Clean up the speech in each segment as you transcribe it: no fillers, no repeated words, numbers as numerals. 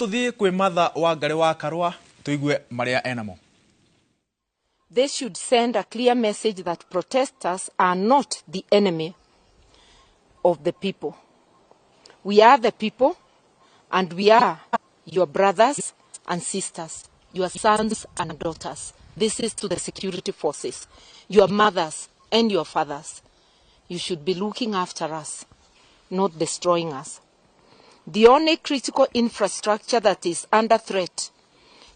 tuthie kwi Martha Karua tuigue maria enamo. They should send a clear message that protesters are not the enemy of the people. We are the people, and we are your brothers and sisters, your sons and daughters. This is to the security forces, your mothers and your fathers. You should be looking after us, not destroying us. The only critical infrastructure that is under threat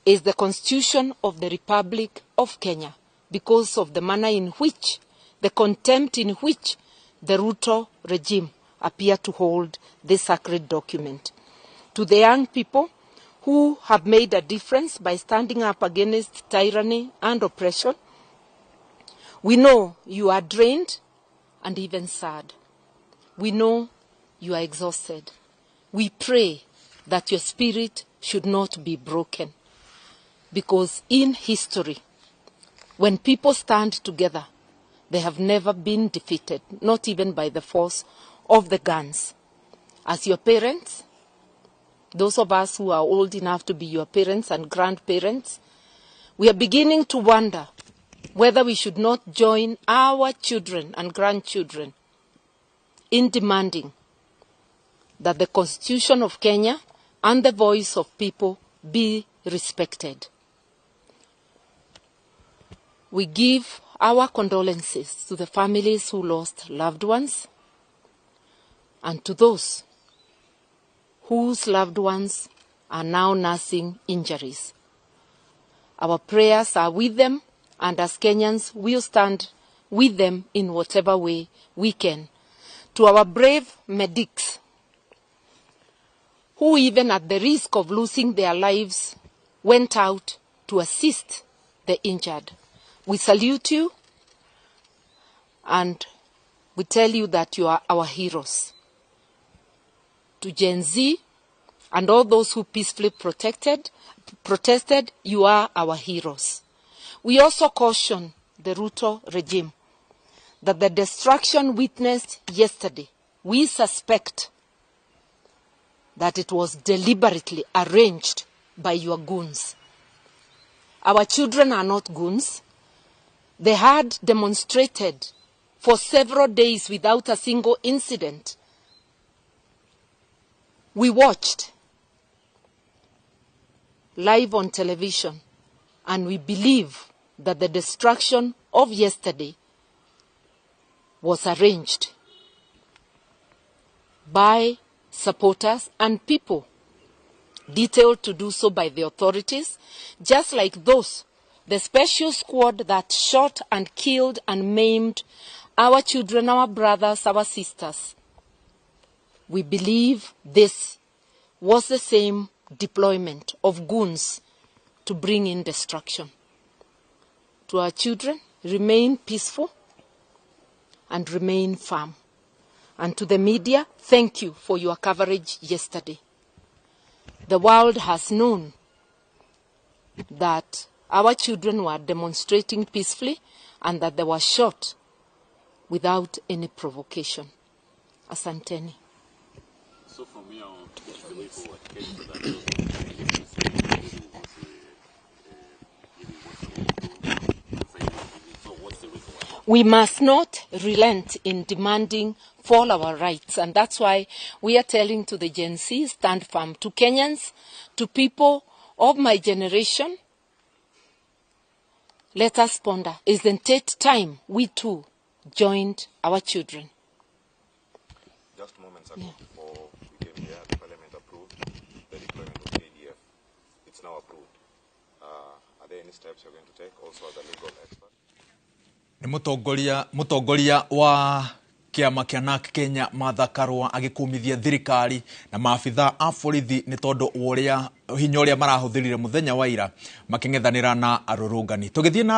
is the Constitution of the Republic of Kenya, because of the manner in which, the contempt in which the Ruto regime appear to hold this sacred document. To the young people who have made a difference by standing up against tyranny and oppression, we know you are drained and even sad. We know you are exhausted. We pray that your spirit should not be broken. Because in history, when people stand together, they have never been defeated, not even by the force of the guns. As your parents, those of us who are old enough to be your parents and grandparents, we are beginning to wonder whether we should not join our children and grandchildren in demanding that the Constitution of Kenya and the voice of people be respected. We give our condolences to the families who lost loved ones and to those whose loved ones are now nursing injuries. Our prayers are with them, and as Kenyans, we'll stand with them in whatever way we can. To our brave medics, who even at the risk of losing their lives, went out to assist the injured. We salute you, and we tell you that you are our heroes. To Gen Z and all those who peacefully protested, you are our heroes. We also caution the Ruto regime that the destruction witnessed yesterday, we suspect that it was deliberately arranged by your goons. Our children are not goons. They had demonstrated for several days without a single incident. We watched live on television, and we believe that the destruction of yesterday was arranged by supporters and people detailed to do so by the authorities, just like the special squad that shot and killed and maimed our children, our brothers, our sisters. We believe this was the same deployment of goons to bring in destruction. To our children, remain peaceful and remain firm. And to the media, thank you for your coverage yesterday. The world has known that our children were demonstrating peacefully and that they were shot without any provocation. Asanteni. So from here on, what's the way forward? We must not relent in demanding for our rights, and that's why we are telling to the Gen Z, stand firm. To Kenyans, to people of my generation, let us ponder. Isn't it time we too joined our children? Just moments ago, before we came here, the Parliament approved the deployment of ADF. It's now approved. Are there any steps you're going to take, also as a legal expert? Ni mutongoria wa kiama kia NARC Kenya Martha Karua agikumithia thirikari na maafitha a borithi ni tondu uria hinya uria marahuthirire muthenya wa ira making'ethanira na arũrũngani. Tugithie na